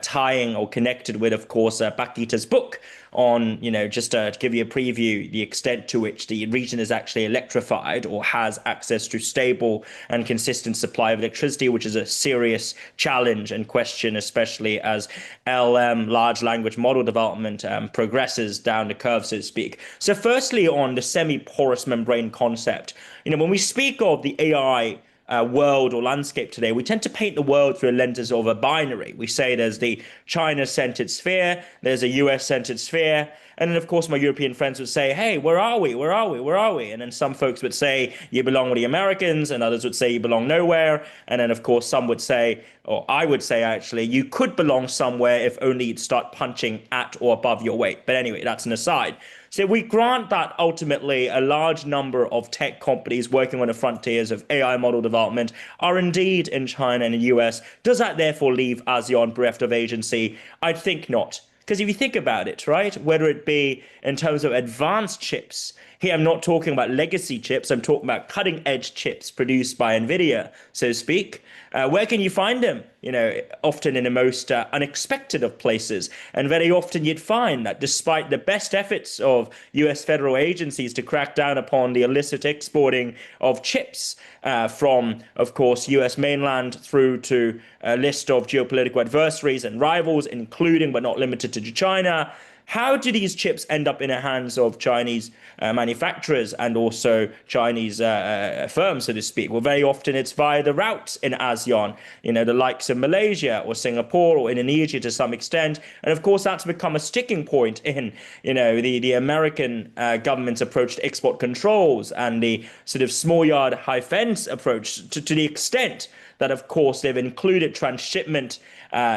tying or connected with, of course, Pak Gita's book on, just to give you a preview, the extent to which the region is actually electrified or has access to stable and consistent supply of electricity, which is a serious challenge and question, especially as LM, large language model development, progresses down the curve, so to speak. So firstly, on the semi-porous membrane concept, when we speak of the AI world or landscape today, we tend to paint the world through a lenses of a binary. We say there's the China-centered sphere, there's a US-centered sphere, and then, of course, my European friends would say, hey, where are we? Where are we? Where are we? And then some folks would say, you belong with the Americans, and others would say you belong nowhere. And then, of course, some would say, or I would say, actually, you could belong somewhere if only you'd start punching at or above your weight. But anyway, that's an aside. So we grant that ultimately a large number of tech companies working on the frontiers of AI model development are indeed in China and the US. Does that therefore leave ASEAN bereft of agency? I think not. Because if you think about it, right, whether it be in terms of advanced chips, here I'm not talking about legacy chips, I'm talking about cutting edge chips produced by NVIDIA, so to speak. Where can you find them? Often in the most unexpected of places. And very often you'd find that despite the best efforts of US federal agencies to crack down upon the illicit exporting of chips from, of course, US mainland through to a list of geopolitical adversaries and rivals, including but not limited to China, how do these chips end up in the hands of Chinese manufacturers and also Chinese firms, so to speak? Well, very often it's via the routes in ASEAN, the likes of Malaysia or Singapore or Indonesia to some extent. And of course, that's become a sticking point in, the American government's approach to export controls and the sort of small yard high fence approach to the extent that, of course, they've included transshipment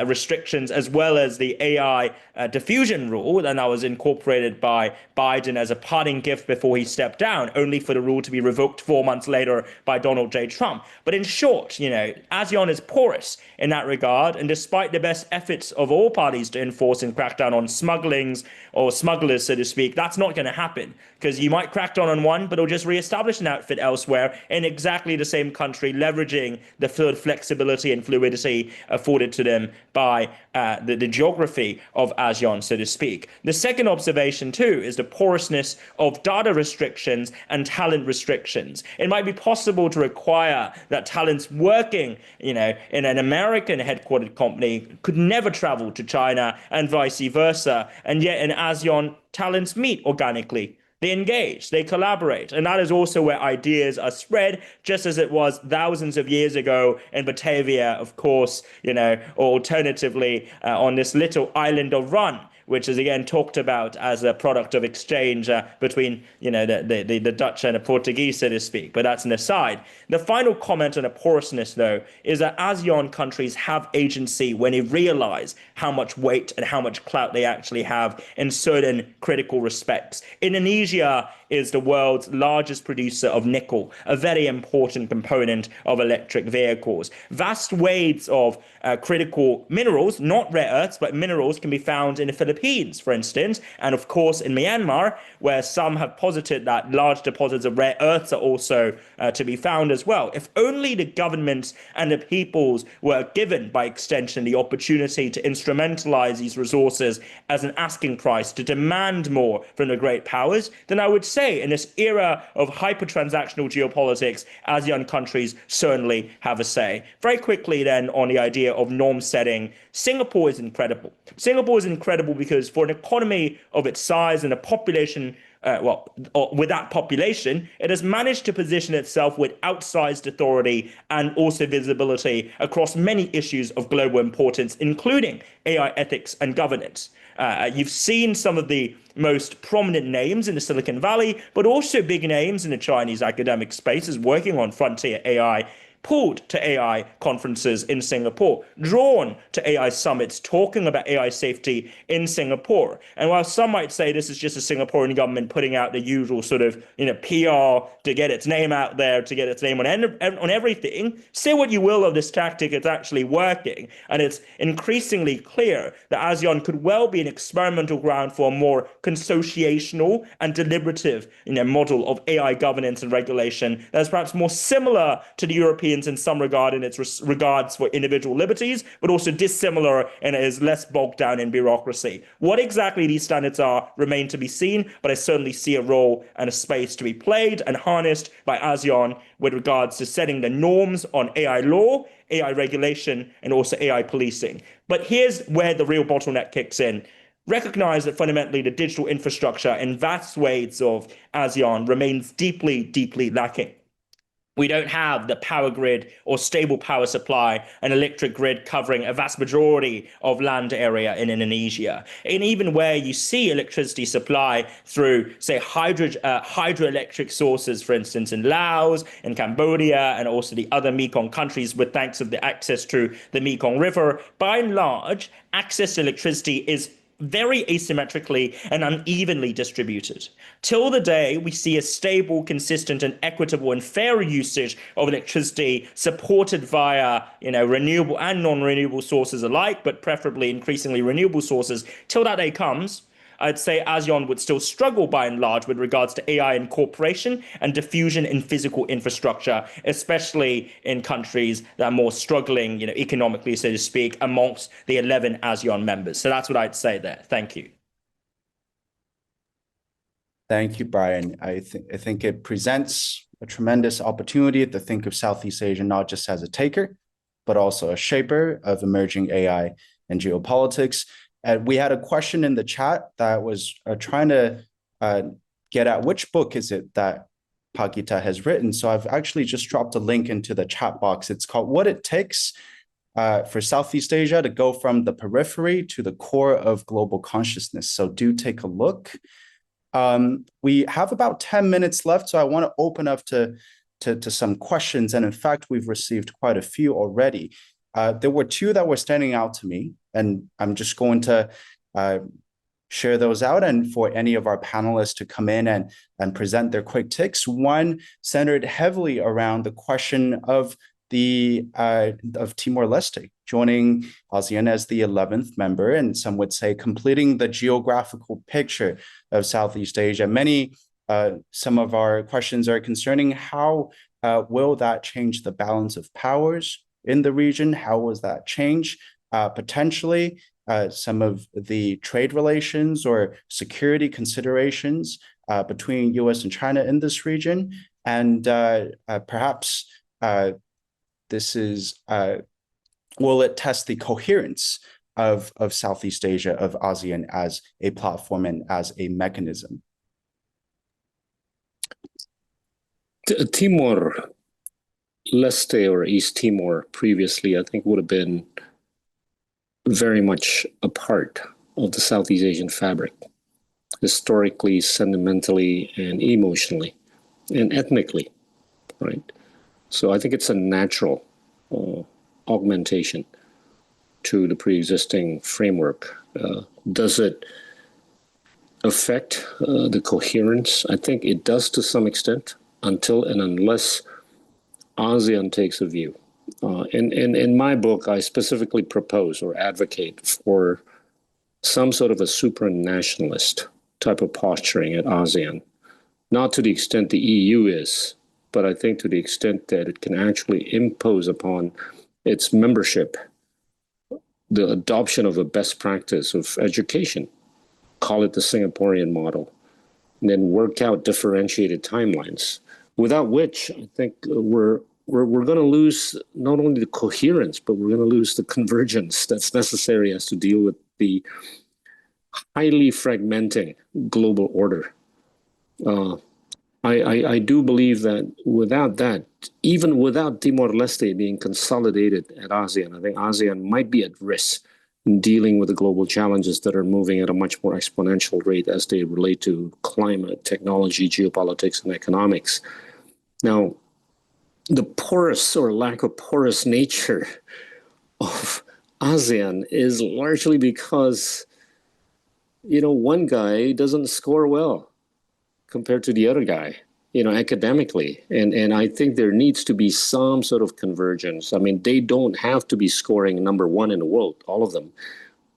restrictions as well as the AI diffusion rule, and that was incorporated by Biden as a parting gift before he stepped down, only for the rule to be revoked 4 months later by Donald J. Trump. But in short, ASEAN is porous in that regard, and despite the best efforts of all parties to enforce and crack down on smugglers, so to speak, that's not going to happen, because you might crack down on one, but it'll just reestablish an outfit elsewhere in exactly the same country, leveraging the flexibility and fluidity afforded to them by the geography of ASEAN, so to speak. The second observation, too, is the porousness of data restrictions and talent restrictions. It might be possible to require that talents working, in an American headquartered company could never travel to China and vice versa. And yet in ASEAN, talents meet organically. They engage, they collaborate, and that is also where ideas are spread, just as it was thousands of years ago in Batavia, of course, or alternatively on this little island of Run, which is again talked about as a product of exchange between the Dutch and the Portuguese, so to speak. But that's an aside. The final comment on the porousness, though, is that ASEAN countries have agency when they realize how much weight and how much clout they actually have in certain critical respects. Indonesia is the world's largest producer of nickel, a very important component of electric vehicles. Vast waves of critical minerals, not rare earths, but minerals, can be found in the Philippines, for instance, and of course in Myanmar, where some have posited that large deposits of rare earths are also to be found as well. If only the governments and the peoples were given, by extension, the opportunity to instrumentalize these resources as an asking price, to demand more from the great powers, then I would say in this era of hyper-transactional geopolitics, ASEAN countries certainly have a say. Very quickly then on the idea of norm setting, Singapore is incredible. Singapore is incredible because for an economy of its size and a population, with that population, it has managed to position itself with outsized authority and also visibility across many issues of global importance, including AI ethics and governance. You've seen some of the most prominent names in the Silicon Valley, but also big names in the Chinese academic spaces working on frontier AI, pulled to AI conferences in Singapore, drawn to AI summits, talking about AI safety in Singapore. And while some might say this is just a Singaporean government putting out the usual sort of, PR to get its name out there, to get its name on everything, say what you will of this tactic, it's actually working. And it's increasingly clear that ASEAN could well be an experimental ground for a more consociational and deliberative, model of AI governance and regulation that's perhaps more similar to the European in some regard in its regards for individual liberties, but also dissimilar and is less bogged down in bureaucracy. What exactly these standards are remain to be seen, but I certainly see a role and a space to be played and harnessed by ASEAN with regards to setting the norms on AI law, AI regulation, and also AI policing. But here's where the real bottleneck kicks in. Recognize that fundamentally the digital infrastructure in vast swathes of ASEAN remains deeply, deeply lacking. We don't have the power grid or stable power supply, an electric grid covering a vast majority of land area in Indonesia. And even where you see electricity supply through, say, hydroelectric sources, for instance, in Laos, in Cambodia, and also the other Mekong countries with thanks of the access to the Mekong River, by and large, access to electricity is very asymmetrically and unevenly distributed. Till the day we see a stable, consistent, and equitable and fair usage of electricity supported via, renewable and non-renewable sources alike, but preferably increasingly renewable sources, till that day comes, I'd say ASEAN would still struggle by and large with regards to AI incorporation and diffusion in physical infrastructure, especially in countries that are more struggling, economically, so to speak, amongst the 11 ASEAN members. So that's what I'd say there. Thank you. Thank you, Brian. I think it presents a tremendous opportunity to think of Southeast Asia not just as a taker, but also a shaper of emerging AI and geopolitics. We had a question in the chat that was trying to get at which book is it that Pagita has written. So I've actually just dropped a link into the chat box. It's called What It Takes for Southeast Asia to Go from the Periphery to the Core of Global Consciousness. So do take a look. We have about 10 minutes left, so I want to open up to to some questions. And in fact, we've received quite a few already. There were two that were standing out to me, and I'm just going to share those out, and for any of our panelists to come in and present their quick takes. One centered heavily around the question of Timor-Leste joining ASEAN as the 11th member, and some would say completing the geographical picture of Southeast Asia. Some of our questions are concerning how will that change the balance of powers in the region? How will that change potentially some of the trade relations or security considerations between US and China in this region? And perhaps will it test the coherence of Southeast Asia, of ASEAN as a platform and as a mechanism? Timor-Leste or East Timor previously, I think, would have been very much a part of the Southeast Asian fabric, historically, sentimentally, and emotionally, and ethnically, right? So I think it's a natural augmentation to the pre-existing framework. Does it affect the coherence? I think it does to some extent, until and unless ASEAN takes a view. In my book, I specifically propose or advocate for some sort of a supranationalist type of posturing at ASEAN, not to the extent the EU is, but I think to the extent that it can actually impose upon its membership the adoption of a best practice of education, call it the Singaporean model, and then work out differentiated timelines, without which I think we're going to lose not only the coherence, but we're going to lose the convergence that's necessary as to deal with the highly fragmenting global order. I do believe that without that, even without Timor-Leste being consolidated at ASEAN, I think ASEAN might be at risk in dealing with the global challenges that are moving at a much more exponential rate as they relate to climate, technology, geopolitics, and economics. Now, the porous or lack of porous nature of ASEAN is largely because, one guy doesn't score well compared to the other guy, academically. And I think there needs to be some sort of convergence. I mean, they don't have to be scoring number one in the world, all of them.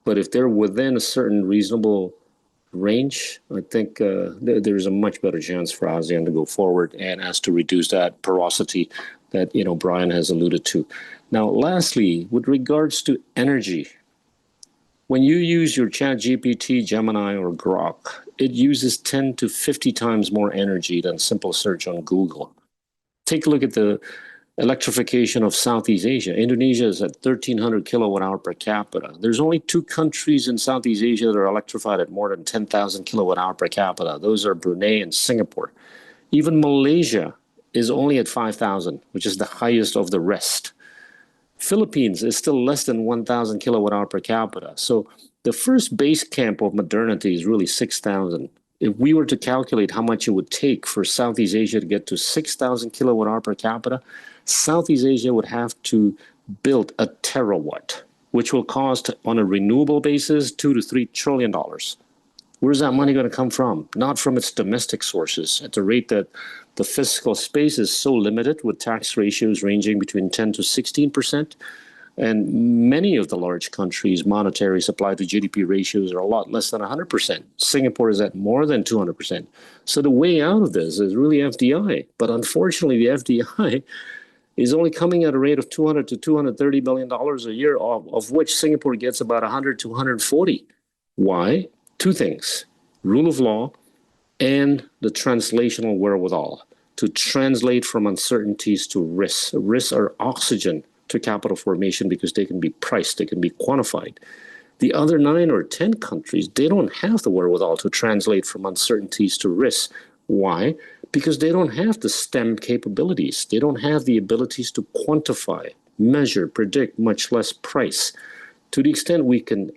But if they're within a certain reasonable range, I think there's a much better chance for ASEAN to go forward and as to reduce that porosity that, Brian has alluded to. Now, lastly, with regards to energy, when you use your ChatGPT, Gemini, or Grok, it uses 10 to 50 times more energy than simple search on Google. Take a look at the electrification of Southeast Asia. Indonesia is at 1,300 kilowatt hour per capita. There's only 2 countries in Southeast Asia that are electrified at more than 10,000 kilowatt hour per capita. Those are Brunei and Singapore. Even Malaysia is only at 5,000, which is the highest of the rest. Philippines is still less than 1,000 kilowatt hour per capita. So the first base camp of modernity is really 6,000. If we were to calculate how much it would take for Southeast Asia to get to 6,000 kilowatt hour per capita, Southeast Asia would have to build a terawatt, which will cost, on a renewable basis, $2 to $3 trillion. Where's that money going to come from? Not from its domestic sources, at the rate that the fiscal space is so limited, with tax ratios ranging between 10 to 16%. And many of the large countries' monetary supply to GDP ratios are a lot less than 100%. Singapore is at more than 200%. So the way out of this is really FDI. But unfortunately, the FDI is only coming at a rate of $200 to $230 billion a year, of which Singapore gets about 100 to 140. Why? 2 things: rule of law and the translational wherewithal to translate from uncertainties to risks. Risks are oxygen to capital formation because they can be priced, they can be quantified. The other 9 or 10 countries, they don't have the wherewithal to translate from uncertainties to risks. Why? Because they don't have the STEM capabilities. They don't have the abilities to quantify, measure, predict, much less price. To the extent we can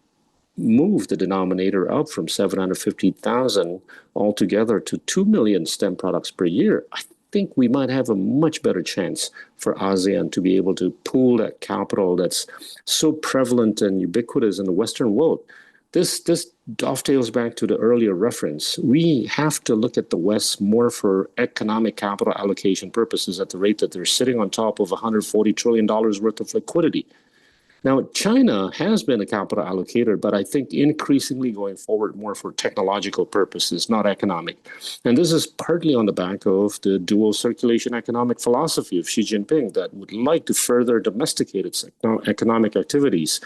move the denominator up from 750,000 altogether to 2 million STEM products per year, I think we might have a much better chance for ASEAN to be able to pool that capital that's so prevalent and ubiquitous in the Western world. This dovetails back to the earlier reference. We have to look at the West more for economic capital allocation purposes at the rate that they're sitting on top of $140 trillion worth of liquidity. Now, China has been a capital allocator, but I think increasingly going forward more for technological purposes, not economic. And this is partly on the back of the dual circulation economic philosophy of Xi Jinping that would like to further domesticate its economic activities.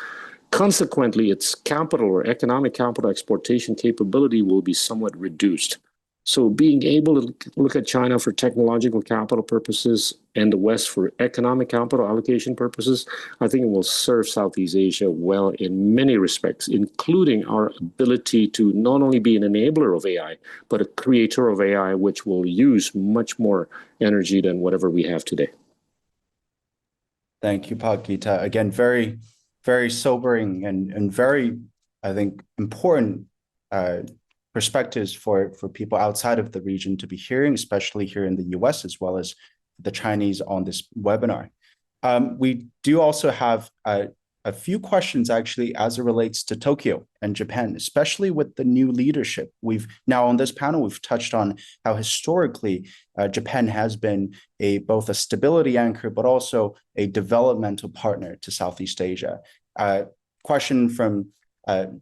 Consequently, its capital or economic capital exportation capability will be somewhat reduced. So being able to look at China for technological capital purposes and the West for economic capital allocation purposes, I think it will serve Southeast Asia well in many respects, including our ability to not only be an enabler of AI, but a creator of AI, which will use much more energy than whatever we have today. Thank you, Pak Gita. Again, very, very sobering and very, I think, important perspectives for people outside of the region to be hearing, especially here in the US, as well as the Chinese on this webinar. We do also have a few questions actually as it relates to Tokyo and Japan, especially with the new leadership. We've now on this panel, we've touched on how historically Japan has been both a stability anchor, but also a developmental partner to Southeast Asia. Question from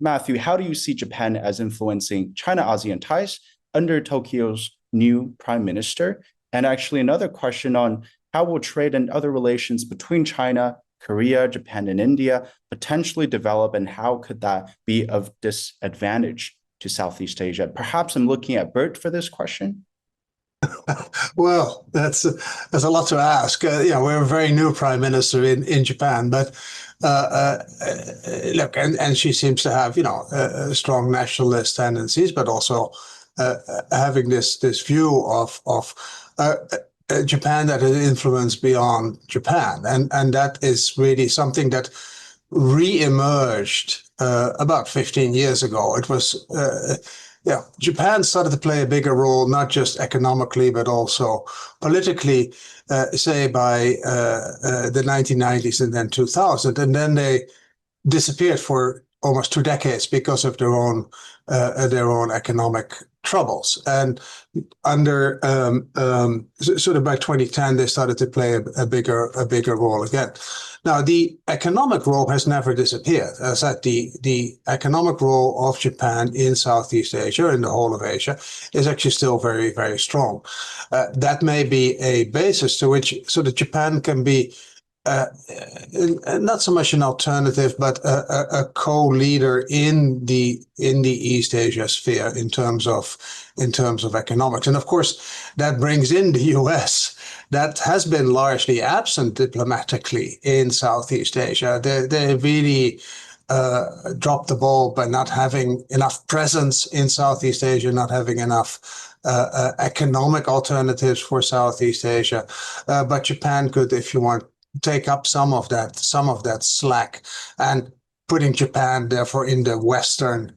Matthew, how do you see Japan as influencing China-ASEAN ties under Tokyo's new prime minister? And actually another question on how will trade and other relations between China, Korea, Japan, and India potentially develop, and how could that be of disadvantage to Southeast Asia? Perhaps I'm looking at Bert for this question. Well, that's a lot to ask. We're a very new prime minister in Japan, but look, and she seems to have strong nationalist tendencies, but also having this view of Japan that has influence beyond Japan, and that is really something that re-emerged about 15 years ago. It was Japan started to play a bigger role, not just economically, but also politically, say by the 1990s and then 2000. And then they disappeared for almost 2 decades because of their own economic troubles. And under sort of by 2010, they started to play a bigger role again. Now, the economic role has never disappeared. As I said, the economic role of Japan in Southeast Asia, in the whole of Asia, is actually still very, very strong. That may be a basis to which sort of Japan can be not so much an alternative, but a co-leader in the East Asia sphere in terms of economics. And of course, that brings in the US, that has been largely absent diplomatically in Southeast Asia. They really dropped the ball by not having enough presence in Southeast Asia, not having enough economic alternatives for Southeast Asia. But Japan could, if you want, take up some of that slack, and putting Japan therefore in the Western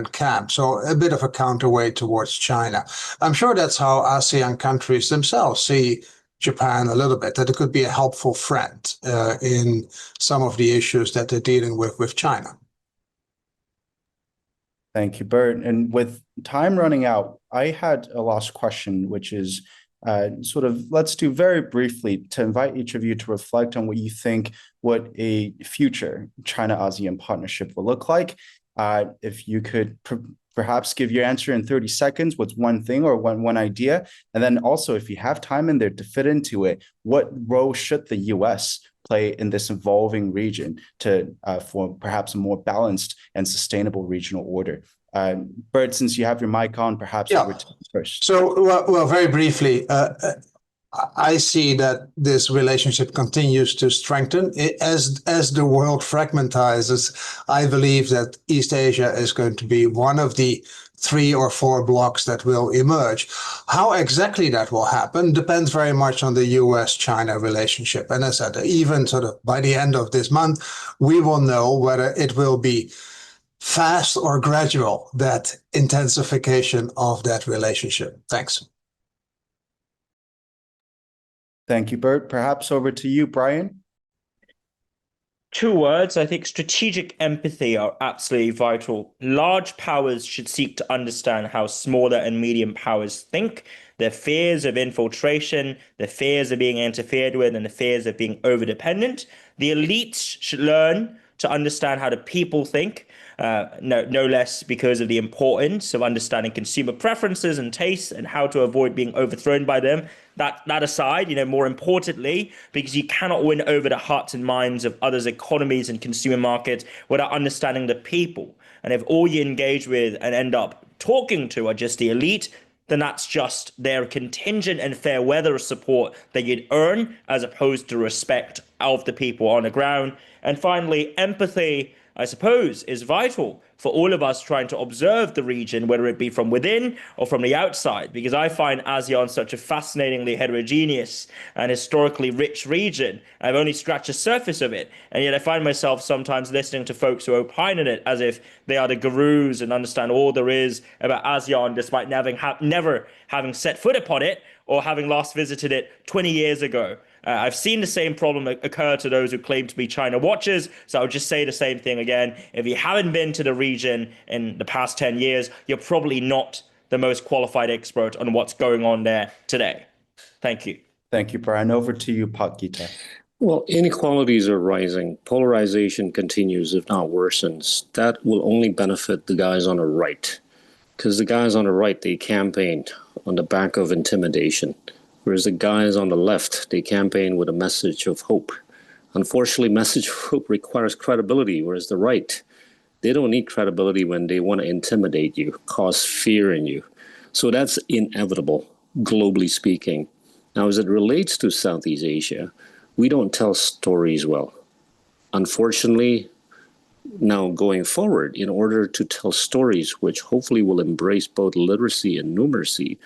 camp. So a bit of a counterweight towards China. I'm sure that's how ASEAN countries themselves see Japan a little bit, that it could be a helpful friend in some of the issues that they're dealing with China. Thank you, Bert. And with time running out, I had a last question, which is let's do very briefly to invite each of you to reflect on what you think what a future China-ASEAN partnership will look like. If you could perhaps give your answer in 30 seconds, what's one thing or one idea? And then also, if you have time in there to fit into it, what role should the US play in this evolving region for perhaps a more balanced and sustainable regional order? Bert, since you have your mic on, perhaps over to you first. So, well, very briefly, I see that this relationship continues to strengthen. As the world fragmentizes, I believe that East Asia is going to be one of the 3 or 4 blocks that will emerge. How exactly that will happen depends very much on the US-China relationship. And as I said, even sort of by the end of this month, we will know whether it will be fast or gradual, that intensification of that relationship. Thanks. Thank you, Bert. Perhaps over to you, Brian. 2 words, I think strategic empathy are absolutely vital. Large powers should seek to understand how smaller and medium powers think, their fears of infiltration, their fears of being interfered with, and the fears of being overdependent. The elites should learn to understand how the people think, no less because of the importance of understanding consumer preferences and tastes and how to avoid being overthrown by them. That aside, more importantly, because you cannot win over the hearts and minds of others' economies and consumer markets without understanding the people. And if all you engage with and end up talking to are just the elite, then that's just their contingent and fair weather support that you'd earn as opposed to respect of the people on the ground. And finally, empathy, I suppose, is vital for all of us trying to observe the region, whether it be from within or from the outside, because I find ASEAN such a fascinatingly heterogeneous and historically rich region. I've only scratched the surface of it, and yet I find myself sometimes listening to folks who opine in it as if they are the gurus and understand all there is about ASEAN, despite never having set foot upon it or having last visited it 20 years ago. I've seen the same problem occur to those who claim to be China watchers, so I'll just say the same thing again. If you haven't been to the region in the past 10 years, you're probably not the most qualified expert on what's going on there today. Thank you. Thank you, Brian. Over to you, Pak Gita. Well, inequalities are rising. Polarization continues, if not worsens. That will only benefit the guys on the right, because the guys on the right, they campaigned on the back of intimidation. Whereas the guys on the left, they campaign with a message of hope. Unfortunately, message of hope requires credibility, whereas the right, they don't need credibility when they want to intimidate you, cause fear in you. So that's inevitable, globally speaking. Now, as it relates to Southeast Asia, we don't tell stories well. Unfortunately, now going forward, in order to tell stories which hopefully will embrace both literacy and numeracy,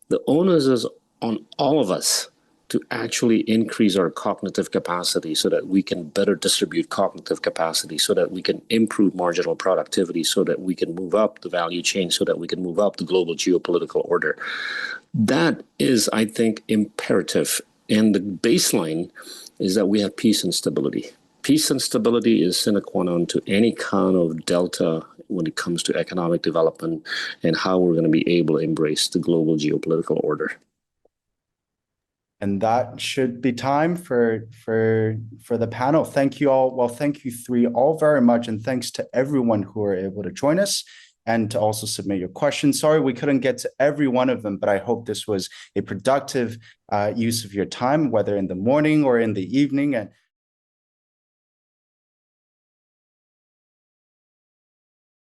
the onus is on all of us to actually increase our cognitive capacity so that we can better distribute cognitive capacity, so that we can improve marginal productivity, so that we can move up the value chain, so that we can move up the global geopolitical order. That is, I think, imperative. And the baseline is that we have peace and stability. Peace and stability is sine qua non to any kind of delta when it comes to economic development and how we're going to be able to embrace the global geopolitical order. And that should be time for the panel. Thank you all. Well, thank you three all very much. And thanks to everyone who were able to join us and to also submit your questions. Sorry, we couldn't get to every one of them, but I hope this was a productive use of your time, whether in the morning or in the evening. And